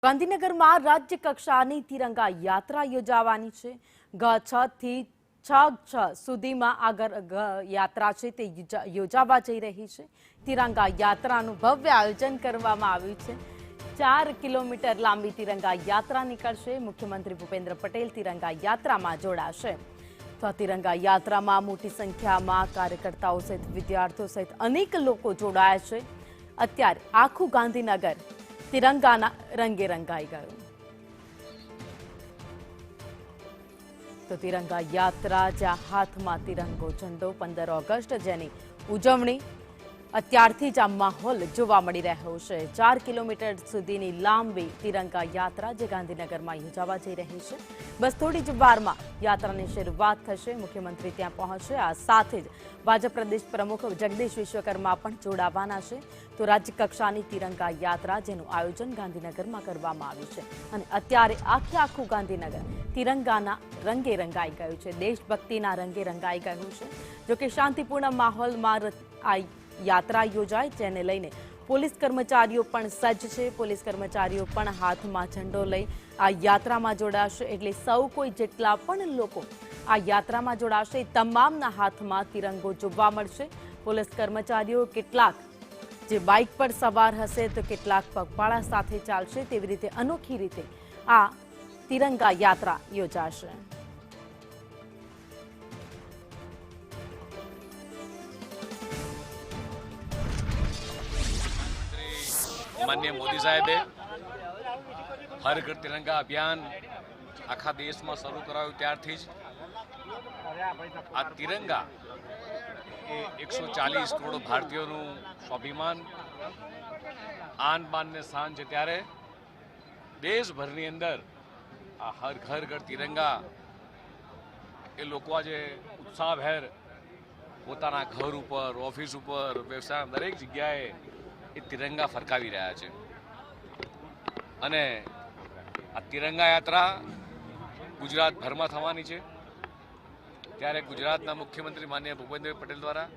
ગાંધીનગરમાં રાજ્ય કક્ષાની તિરંગા યાત્રા યોજાવાની છે। ગ6 થી 6 સુધીમાં આ યાત્રા છે તે યોજાવા જઈ રહી છે। તિરંગા યાત્રાનું ભવ્ય આયોજન કરવામાં આવ્યું છે। 4 કિલોમીટર લાંબી તિરંગા યાત્રા નીકળશે। મુખ્યમંત્રી ભૂપેન્દ્ર પટેલ તિરંગા યાત્રામાં જોડાશે। તો તિરંગા યાત્રામાં મોટી સંખ્યામાં કાર્યકર્તાઓ સહિત વિદ્યાર્થીઓ સહિત અનેક લોકો જોડાયા છે। અત્યારે આખું ગાંધીનગર तिरंगाना रंगे रंगाई गयो। तो तिरंगा यात्रा ज्यां हाथमां तिरंगो झंडो 15 ऑगस्ट जेनी उजवणी અત્યારથી જ આ માહોલ જોવા મળી રહ્યો છે। 4 કિલોમીટર સુધીની લાંબી તિરંગા યાત્રા જે ગાંધીનગરમાં યોજાવા જઈ રહી છે। બસ થોડી જ વારમાં યાત્રાની શરૂઆત થશે। મુખ્યમંત્રી ત્યાં પહોંચશે। આ સાથે જ ભાજપ પ્રદેશ પ્રમુખ જગદીશ વિશ્વકર્મા પણ જોડાવાના છે। તો રાજ્ય કક્ષાની તિરંગા યાત્રા જેનું આયોજન ગાંધીનગરમાં કરવામાં આવ્યું છે અને અત્યારે આખું ગાંધીનગર તિરંગાના રંગે રંગાઈ ગયું છે। દેશભક્તિના રંગે રંગાઈ ગયું છે। જોકે શાંતિપૂર્ણ માહોલમાં આ યાત્રા યોજાય જેને લઈને પોલીસ કર્મચારીઓ પણ સજ્જ છે। પોલીસ કર્મચારીઓ પણ હાથમાં ઝંડો લઈ આ યાત્રામાં જોડાશે। એટલે સૌ કોઈ જેટલા પણ લોકો આ યાત્રામાં જોડાશે તમામના હાથમાં તિરંગો જોવા મળશે। પોલીસ કર્મચારીઓ કેટલાક જે બાઇક પર સવાર હશે તો કેટલાક પગપાળા સાથે ચાલશે। તેવી રીતે અનોખી રીતે આ તિરંગા યાત્રા યોજાશે। माननीय मोदी साहेबे हर घर तिरंगा अभियान आखा देश में शुरू कराયું ત્યારથી જ આ તિરંગા એ 140 કરોડ ભારતીયોનું સ્વાભિમાન આન બાન ને શાન છે। ત્યારે દેશભરની અંદર આ હર ઘર તિરંગા એ લોકો આજે ઉત્સાહભેર પોતાના ઘર ઉપર ઓફિસ ઉપર વ્યવસાય દરેક જગ્યાએ એ તિરંગા ફરકાવી રહ્યા છે અને આ તિરંગા યાત્રા ગુજરાતભરમાં થવાની છે। ત્યારે ગુજરાતના મુખ્યમંત્રી માનનીય ભૂપેન્દ્ર પટેલ દ્વારા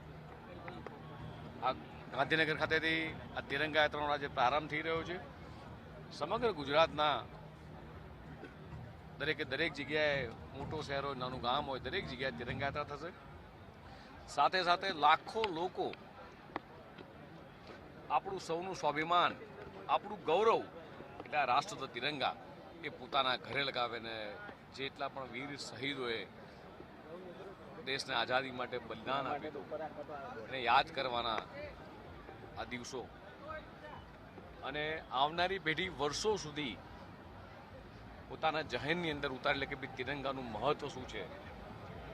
આ ગાંધીનગર ખાતેથી આ તિરંગા યાત્રાનો આજે પ્રારંભ થઈ રહ્યો છે। સમગ્ર ગુજરાતના દરેક જગ્યાએ મોટો શહેર હોય નાનું ગામ હોય દરેક જગ્યાએ તિરંગા યાત્રા થશે। સાથે સાથે લાખો લોકો આપણું સૌનું સ્વાભિમાન આપણું ગૌરવ એટલે આ રાષ્ટ્ર તિરંગા એ પોતાના ઘરે લગાવે ને જેટલા પણ વીર શહીદોએ દેશને આઝાદી માટે બલિદાન આપ્યું એને યાદ કરવાના આ દિવસો અને આવનારી પેઢી વર્ષો સુધી પોતાના જહેનની અંદર ઉતારી લે કે ભાઈ તિરંગાનું મહત્વ શું છે।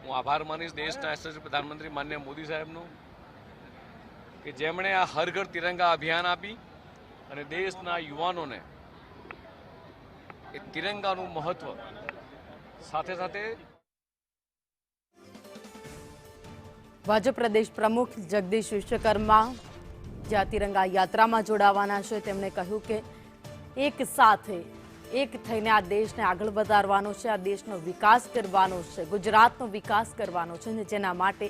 હું આભાર માનીશ દેશના યશસ્વી પ્રધાનમંત્રી માનનીય મોદી સાહેબનું કે જેમણે આ હર ઘર તિરંગા અભિયાન આપી અને દેશના યુવાનોને એ તિરંગાનું મહત્વ સાથે સાથે ભાજપ પ્રદેશ પ્રમુખ જગદીશ વિશ્વકર્મા જ્યાં તિરંગા યાત્રામાં જોડાવાના છે તેમણે કહ્યું કે એક સાથે એક થઈને આ દેશને આગળ વધારવાનો છે। આ દેશનો વિકાસ કરવાનો છે। ગુજરાતનો વિકાસ કરવાનો છે અને જેના માટે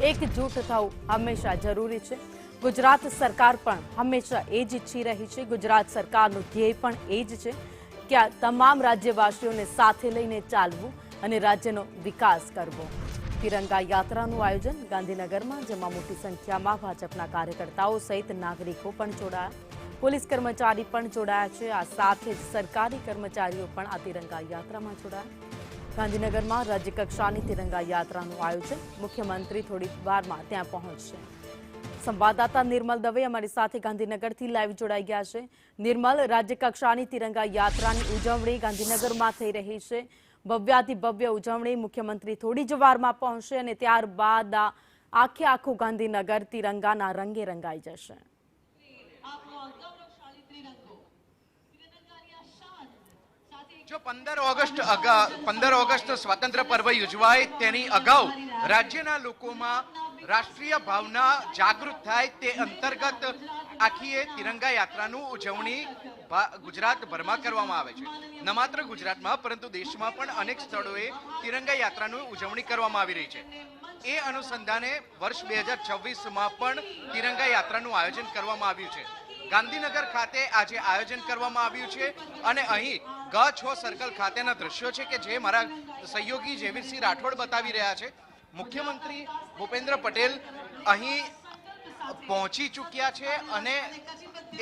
એકજૂટ થવું હંમેશા જરૂરી છે। ગુજરાત સરકાર પણ હંમેશા એ જ ઈચ્છી રહી છે। ગુજરાત સરકારનું ધ્યેય પણ એ જ છે કે આ તમામ રાજ્યવાસીઓને સાથે લઈને ચાલવું અને રાજ્યનો વિકાસ કરવો। તિરંગા યાત્રાનું આયોજન ગાંધીનગરમાં જેમાં મોટી સંખ્યામાં ભાજપના કાર્યકર્તાઓ સહિત નાગરિકો પણ જોડાયા। પોલીસ કર્મચારી પણ જોડાયા છે। આ સાથે જ સરકારી કર્મચારીઓ પણ આ તિરંગા યાત્રામાં જોડાયા। ગાંધીનગરમાં રાજ્યકક્ષાની તિરંગા યાત્રાનું આયોજન મુખ્યમંત્રી થોડી વારમાં ત્યાં પહોંચશે। સંવાદદાતા નિર્મલ દવે અમારી સાથે ગાંધીનગરથી લાઈવ જોડાઈ ગયા છે। નિર્મલ, રાજ્યકક્ષાની તિરંગા યાત્રાની ઉજવણી ગાંધીનગરમાં થઈ રહી છે। ભવ્યાતિ ભવ્ય ઉજવણી મુખ્યમંત્રી થોડી જ વારમાં પહોંચશે અને ત્યારબાદ આખું ગાંધીનગર તિરંગાના રંગે રંગાઈ જશે। જો 15 ઓગસ્ટ સ્વાતંત્ર્ય પર્વ યોજવાય તેની અગાઉ રાજ્યના લોકોમાં રાષ્ટ્રીય ભાવના જાગૃત થાય તે અંતર્ગત આખી તિરંગા યાત્રાનું ઉજવણી ગુજરાતભરમાં કરવામાં આવે છે। ન માત્ર ગુજરાતમાં પરંતુ દેશમાં પણ અનેક સ્થળોએ તિરંગા યાત્રાનું ઉજવણી કરવામાં આવી રહી છે। એ અનુસંધાને વર્ષ 2026માં પણ તિરંગા યાત્રાનું આયોજન કરવામાં આવ્યું છે। ગાંધીનગર ખાતે આજે આયોજન કરવામાં આવ્યું છે અને અહીં G6 સર્કલ ખાતેના દ્રશ્યો છે કે જે મારા સહયોગી જયવીરસિંહ રાઠોડ બતાવી રહ્યા છે. મુખ્યમંત્રી ભૂપેન્દ્ર પટેલ અહીં પહોંચી ચૂક્યા છે અને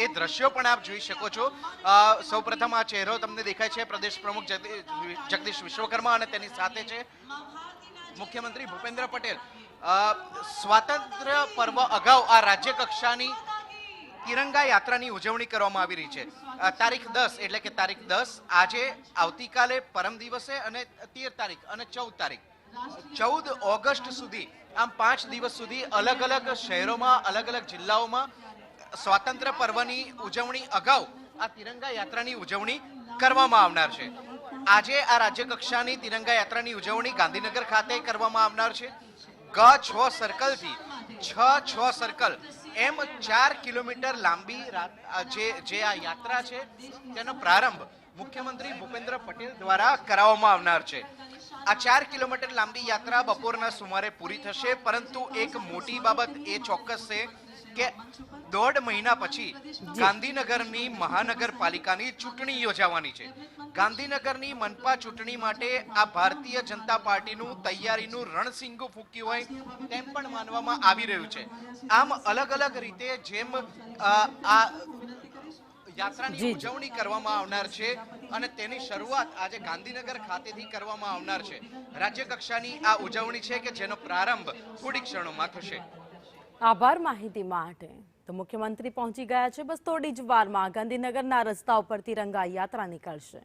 એ દ્રશ્યો પણ આપ જોઈ શકો છો. સૌપ્રથમ આ ચહેરો તમને દેખાય છે પ્રદેશ પ્રમુખ જગદીશ વિશ્વકર્મા અને તેની સાથે છે મુખ્યમંત્રી ભૂપેન્દ્ર પટેલ. સ્વાતંત્ર્ય પર્વ અગાઉ આ રાજ્ય કક્ષાની તિરંગા યાત્રાની ઉજવણી કરવામાં આવી રહી છે. તારીખ 10 એટલે કે તારીખ 10 આજે આવતીકાલે પરમ દિવસે અને 13 તારીખ અને 14 તારીખ 14 ઓગસ્ટ સુધી આમ 5 દિવસ સુધી અલગ અલગ શહેરોમાં અલગ અલગ જિલ્લાઓમાં સ્વાતંત્ર્ય પર્વની ઉજવણી અગાઉ આ તિરંગા યાત્રાની ઉજવણી કરવામાં આવનાર છે. આજે આ રાજ્ય કક્ષાની તિરંગા યાત્રાની ઉજવણી ગાંધીનગર ખાતે કરવામાં આવનાર છે. G6 સર્કલથી 6 સર્કલ એમ 4 કિલોમીટર લાંબી જે આ યાત્રા છે તેનો પ્રારંભ મુખ્યમંત્રી ભૂપેન્દ્ર પટેલ દ્વારા કરાવવામાં આવનાર છે. આ 4 કિલોમીટર લાંબી યાત્રા બપોરના સુમારે પૂરી થશે, પરંતુ એક મોટી બાબત એ ચોક્કસ છે કે 1.5 મહિના પછી ગાંધીનગરની મહાનગરપાલિકાની ચૂંટણી યોજાવાની છે. ગાંધીનગરની મનપા ચૂંટણી માટે આ ભારતીય જનતા પાર્ટીનું તૈયારીનું રણસિંગું ફૂંક્યું હોય તેમ પણ માનવામાં આવી રહ્યું છે. આમ અલગ અલગ રીતે જેમ આ યાત્રાની ઉજવણી કરવામાં આવનાર છે અને તેની શરૂઆત આજે ગાંધીનગર ખાતેથી કરવામાં આવનાર છે. રાજ્ય કક્ષાની આ ઉજવણી છે કે જેનો પ્રારંભ થોડી ક્ષણોમાં થશે. આભાર માહિતી માટે. તો મુખ્યમંત્રી પહોંચી ગયા છે, બસ થોડી જ વારમાં ગાંધીનગરના રસ્તા ઉપર તિરંગા યાત્રા નીકળશે.